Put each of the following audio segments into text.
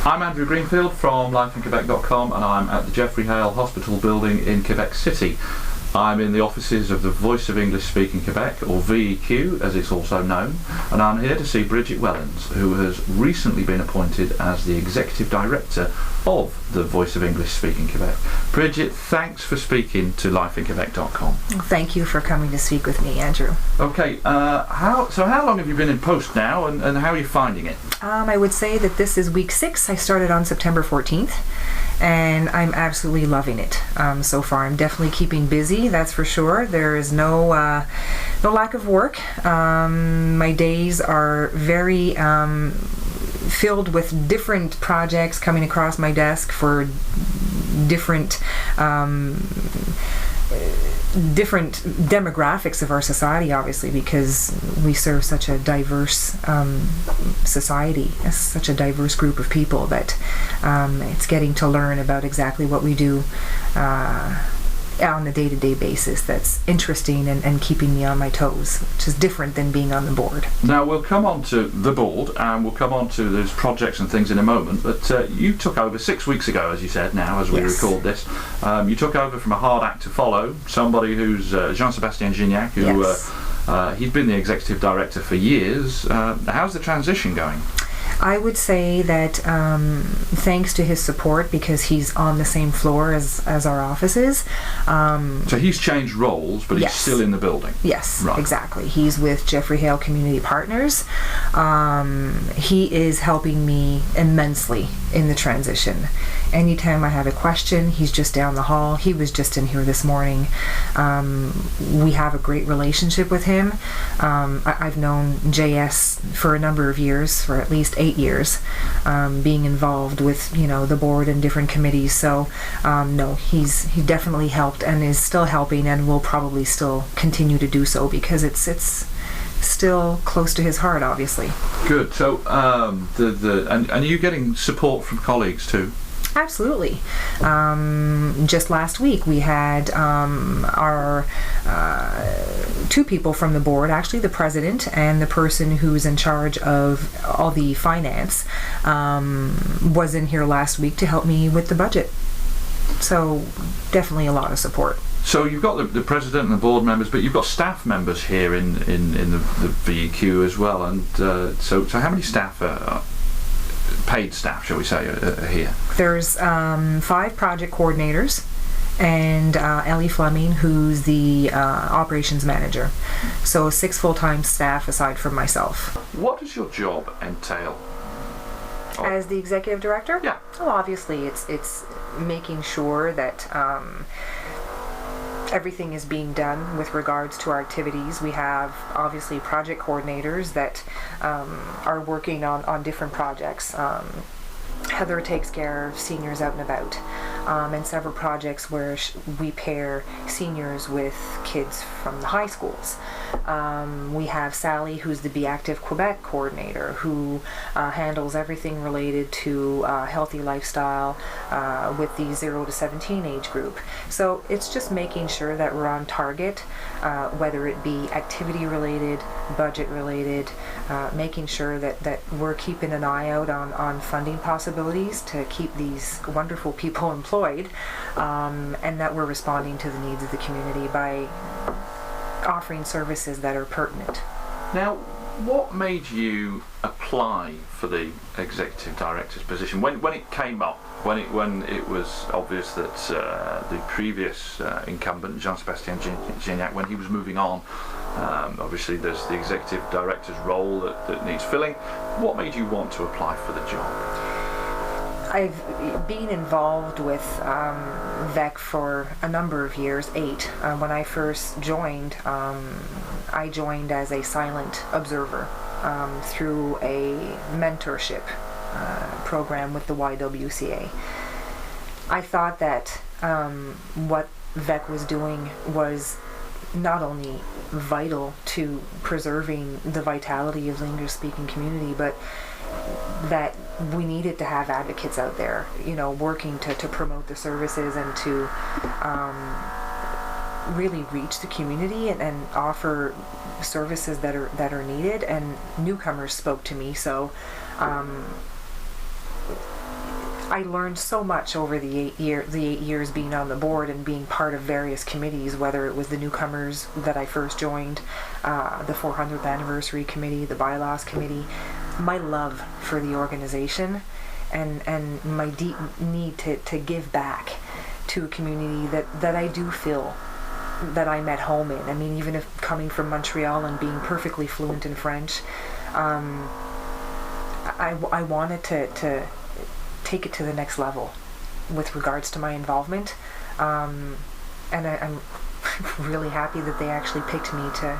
I'm Andrew Greenfield from lifeinquebec.com, and I'm at the Geoffrey Hale Hospital building in Quebec City. I'm in the offices of the Voice of English-Speaking Quebec, or VEQ as it's also known, and I'm here to see Brigitte Wellens, who has recently been appointed as the Executive Director of the Voice of English-Speaking Quebec. Brigitte, thanks for speaking to lifeinquebec.com. Thank you for coming to speak with me, Andrew. Okay, how long have you been in post now, and how are you finding it? I would say that this is week 6. I started on September 14th. And I'm absolutely loving it so far. I'm definitely keeping busy, that's for sure. There is no lack of work. My days are very filled with different projects coming across my desk for different demographics of our society, obviously, because we serve such a diverse society, such a diverse group of people that it's getting to learn about exactly what we do on a day-to-day basis that's interesting and keeping me on my toes, which is different than being on the board. Now, we'll come on to the board and we'll come on to those projects and things in a moment, but you took over 6 weeks ago, as you said now, as we record this. You took over from a hard act to follow, somebody who's Jean-Sébastien Gignac, who he's been the Executive Director for years. How's the transition going? I would say that thanks to his support, because he's on the same floor as our offices. So he's changed roles, but he's still in the building? Yes, right. Exactly. He's with Geoffrey Hale Community Partners. He is helping me immensely in the transition. Anytime I have a question, he's just down the hall. He was just in here this morning. We have a great relationship with him. I've known JS for a number of years, for at least 8 years, being involved with the board and different committees. So no, he definitely helped and is still helping, and will probably still continue to do so, because it's still close to his heart, obviously. Good. So and are you getting support from colleagues too? Absolutely. Just last week we had our 2 people from the board, actually the president and the person who's in charge of all the finance, was in here last week to help me with the budget. So definitely a lot of support. So you've got the president and the board members, but you've got staff members here in the VEQ as well. And so how many staff paid staff, shall we say, here? There's 5 project coordinators and Ellie Fleming, who's the operations manager. So 6 full-time staff aside from myself. What does your job entail? As the executive director? Yeah. Well, obviously it's making sure that everything is being done with regards to our activities. We have obviously project coordinators that are working on different projects. Heather takes care of seniors out and about, and several projects where we pair seniors with kids from the high schools. We have Sally, who's the Be Active Quebec coordinator, who handles everything related to healthy lifestyle with the 0 to 17 age group. So it's just making sure that we're on target, whether it be activity related, budget related, making sure that we're keeping an eye out on funding possibilities to keep these wonderful people employed, and that we're responding to the needs of the community by offering services that are pertinent. Now, what made you apply for the executive director's position when it came up? When it was obvious that the previous incumbent, Jean-Sébastien Gignac, when he was moving on, obviously there's the executive director's role that needs filling. What made you want to apply for the job? I've been involved with VEC for a number of years, 8. When I first joined, I joined as a silent observer through a mentorship program with the YWCA. I thought that what VEC was doing was not only vital to preserving the vitality of the English-speaking community, but that we needed to have advocates out there, working to promote the services and to really reach the community and offer services that are needed. And newcomers spoke to me, so I learned so much over the 8 years being on the board and being part of various committees, whether it was the newcomers that I first joined, the 400th anniversary committee, the bylaws committee. My love for the organization and my deep need to give back to a community that I do feel that I'm at home in. I mean, even if coming from Montreal and being perfectly fluent in French, I wanted to take it to the next level with regards to my involvement, and I'm really happy that they actually picked me to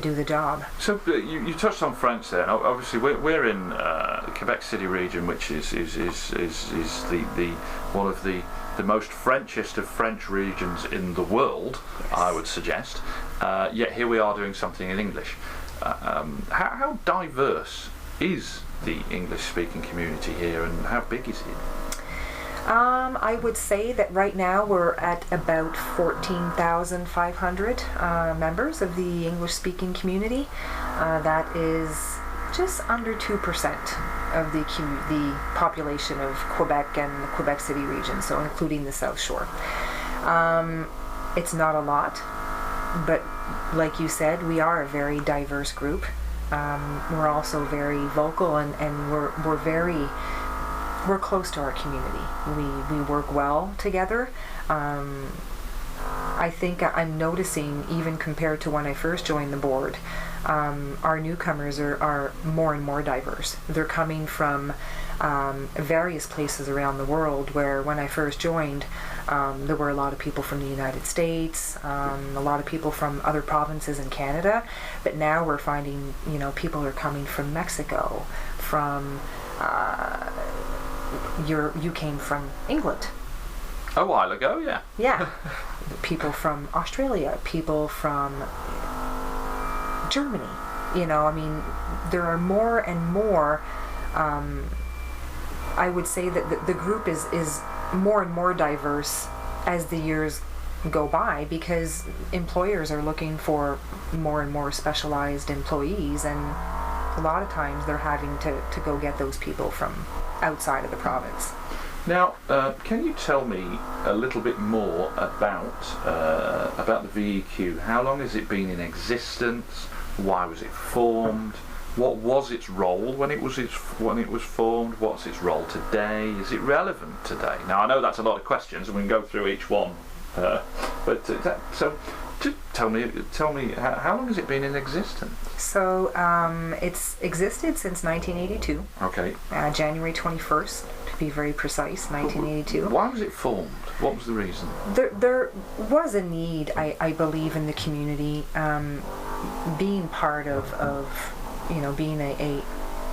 do the job. So you touched on French there. Now, obviously, we're in the Quebec City region, which is the one of the most Frenchest of French regions in the world, yes. I would suggest. Yet here we are doing something in English. How diverse is the English-speaking community here, and how big is it? I would say that right now we're at about 14,500 members of the English-speaking community. That is just under 2% of the population of Quebec and the Quebec City region, so including the South Shore. It's not a lot, but like you said, we are a very diverse group. We're also very vocal, and we're close to our community. We work well together. I think I'm noticing, even compared to when I first joined the board, our newcomers are more and more diverse. They're coming from various places around the world, where when I first joined, there were a lot of people from the United States, a lot of people from other provinces in Canada, but now we're finding, people are coming from Mexico, from you came from England. A while ago, yeah. Yeah. People from Australia, people from Germany. There are more and more. I would say that the group is more and more diverse as the years go by, because employers are looking for more and more specialized employees, and a lot of times they're having to go get those people from outside of the province. Now, can you tell me a little bit more about the VEQ? How long has it been in existence? Why was it formed? What was its role when it was formed? What's its role today? Is it relevant today? Now, I know that's a lot of questions, and we can go through each one. So, just tell me, how long has it been in existence? So, it's existed since 1982. Okay. January 21st, to be very precise, 1982. Why was it formed? What was the reason? There was a need, I believe, in the community, being part of being a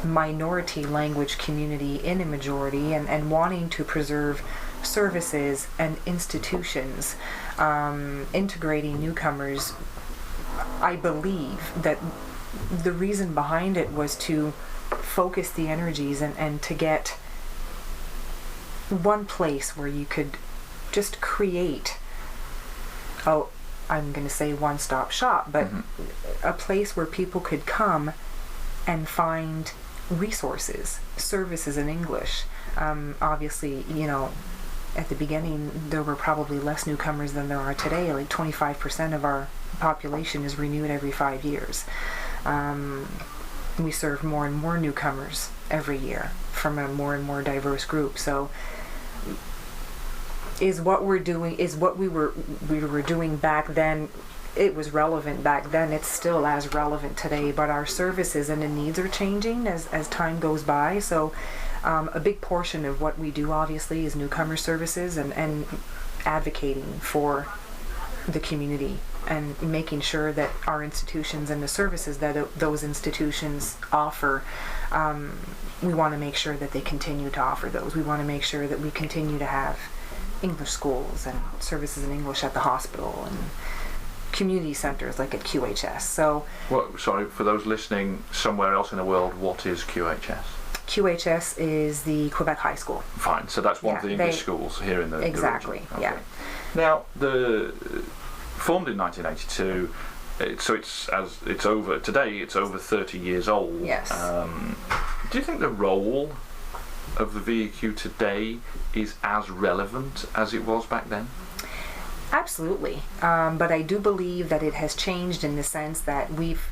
minority language community in a majority, and wanting to preserve services and institutions, integrating newcomers. I believe that the reason behind it was to focus the energies and to get one place where you could just create, I'm going to say one-stop shop, but a place where people could come and find resources, services in English. Obviously, at the beginning there were probably less newcomers than there are today. Like 25% of our population is renewed every 5 years. We serve more and more newcomers every year from a more and more diverse group. So is what we were doing back then, it was relevant back then, it's still as relevant today, but our services and the needs are changing as time goes by. So a big portion of what we do, obviously, is newcomer services and advocating for the community and making sure that our institutions and the services that those institutions offer, we want to make sure that they continue to offer those. We want to make sure that we continue to have English schools and services in English at the hospital and community centers like at QHS. So, sorry, for those listening somewhere else in the world, what is QHS? QHS is the Quebec High School. Fine, so that's one of the English schools here in the exactly, region. Okay. Yeah. Now, formed in 1982, so it's over 30 years old. Yes. Do you think the role of the VEQ today is as relevant as it was back then? Absolutely. But I do believe that it has changed in the sense that we've,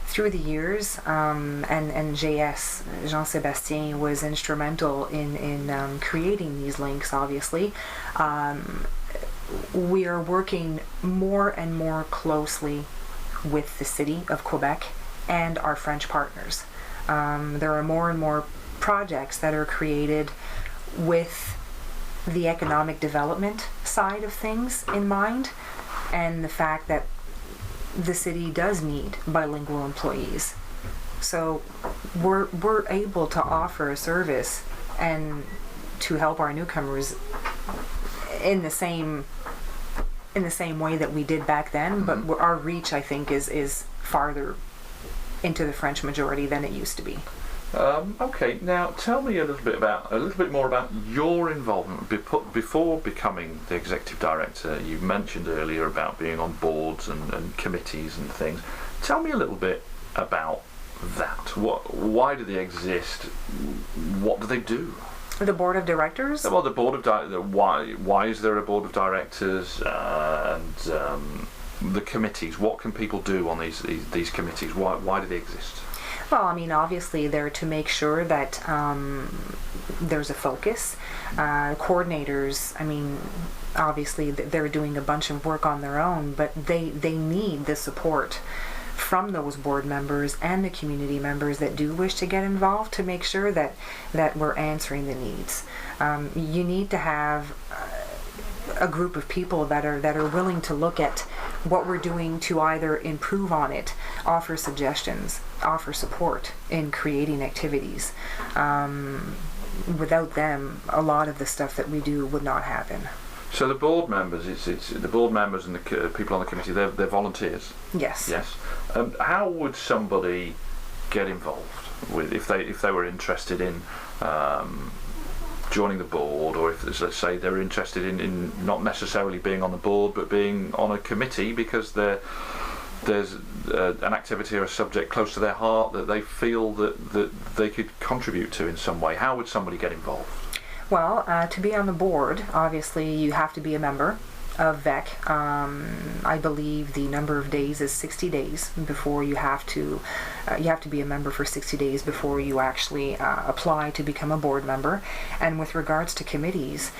through the years, and JS, Jean-Sébastien, was instrumental in creating these links, obviously. We are working more and more closely with the city of Quebec and our French partners. There are more and more projects that are created with the economic development side of things in mind, and the fact that the city does need bilingual employees. So we're able to offer a service and to help our newcomers in the same way that we did back then, but our reach, I think, is farther into the French majority than it used to be. Okay, now tell me a little bit more about your involvement before becoming the executive director. You mentioned earlier about being on boards and committees and things. Tell me a little bit about that. Why do they exist? What do they do? The board of directors? Well, the board of why is there a board of directors, and the committees? What can people do on these committees? Why do they exist? Well, I mean, obviously they're to make sure that there's a focus. Coordinators, I mean, obviously they're doing a bunch of work on their own, but they need the support from those board members and the community members that do wish to get involved to make sure that we're answering the needs. You need to have a group of people that are willing to look at what we're doing to either improve on it, offer suggestions, offer support in creating activities. Without them, a lot of the stuff that we do would not happen. So the board members, it's the board members and the people on the committee. They're volunteers. Yes. Yes. How would somebody get involved with if they were interested in joining the board, or if, let's say, they're interested in not necessarily being on the board but being on a committee because there's an activity or a subject close to their heart that they feel that they could contribute to in some way? How would somebody get involved? Well, to be on the board, obviously you have to be a member of VEC. I believe the number of days is 60 days before you have to be a member for 60 days before you actually apply to become a board member. And with regards to committees,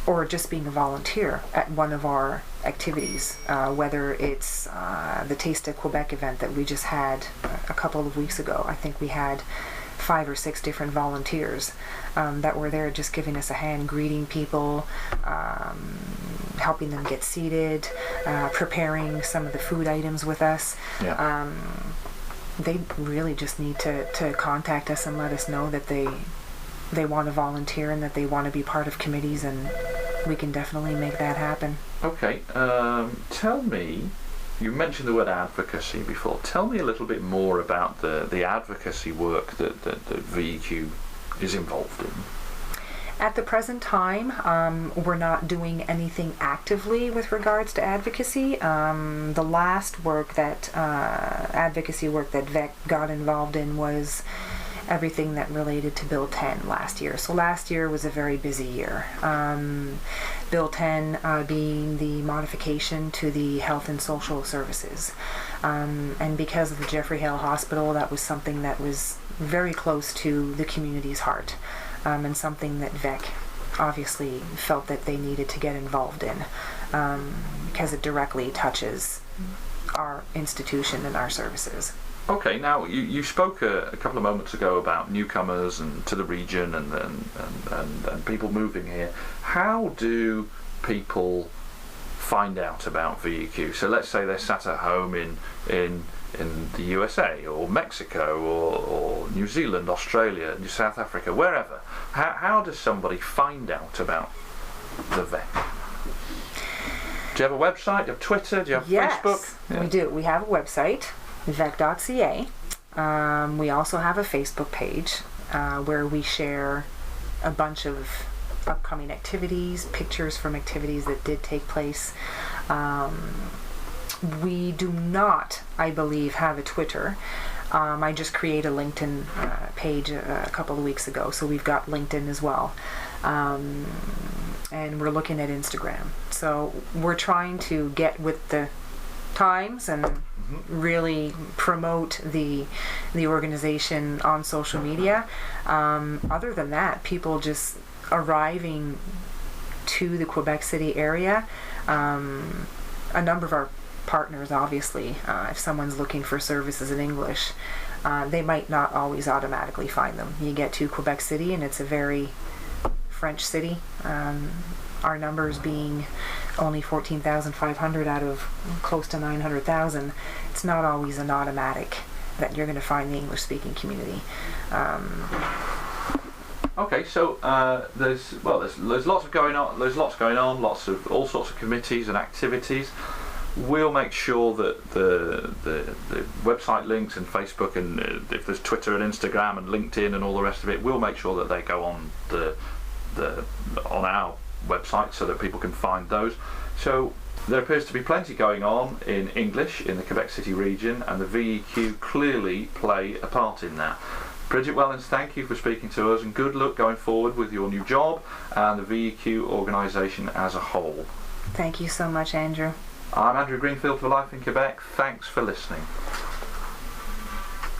or just being a volunteer at one of our activities, whether it's the Taste of Quebec event that we just had a couple of weeks ago. I think we had 5 or 6 different volunteers that were there just giving us a hand, greeting people, helping them get seated, preparing some of the food items with us. Yeah. They really just need to contact us and let us know that they want to volunteer and that they want to be part of committees, and we can definitely make that happen. Okay. Tell me, you mentioned the word advocacy before. Tell me a little bit more about the advocacy work that VEQ is involved in. At the present time, we're not doing anything actively with regards to advocacy. The last work that advocacy work that VEC got involved in was everything that related to Bill 10 last year. So last year was a very busy year. Bill 10 being the modification to the health and social services. And because of the Jeffrey Hale Hospital, that was something that was very close to the community's heart, and something that VEC obviously felt that they needed to get involved in, because it directly touches our institution and our services. Okay, now you spoke a couple of moments ago about newcomers and to the region and people moving here. How do people find out about VEQ? So let's say they're sat at home in the USA or Mexico or New Zealand, Australia, South Africa, wherever. How does somebody find out about the VEC? Do you have a website? Do you have Twitter? Do you have Facebook? Yes, we do. We have a website, vec.ca. We also have a Facebook page where we share a bunch of upcoming activities, pictures from activities that did take place. We do not, I believe, have a Twitter. I just created a LinkedIn page a couple of weeks ago, so we've got LinkedIn as well. And we're looking at Instagram. So we're trying to get with the times and really promote the organization on social media. Other than that, people just arriving to the Quebec City area, a number of our partners, obviously, if someone's looking for services in English, they might not always automatically find them. You get to Quebec City and it's a very French city. Our numbers being only 14,500 out of close to 900,000, it's not always an automatic that you're going to find the English-speaking community. Okay, so there's lots going on. There's lots going on. All sorts of committees and activities. We'll make sure that the website links and Facebook and if there's Twitter and Instagram and LinkedIn and all the rest of it, we'll make sure that they go on on our website so that people can find those. So there appears to be plenty going on in English in the Quebec City region, and the VEQ clearly play a part in that. Brigitte Wellens, thank you for speaking to us, and good luck going forward with your new job and the VEQ organisation as a whole. Thank you so much, Andrew. I'm Andrew Greenfield for Life in Quebec. Thanks for listening.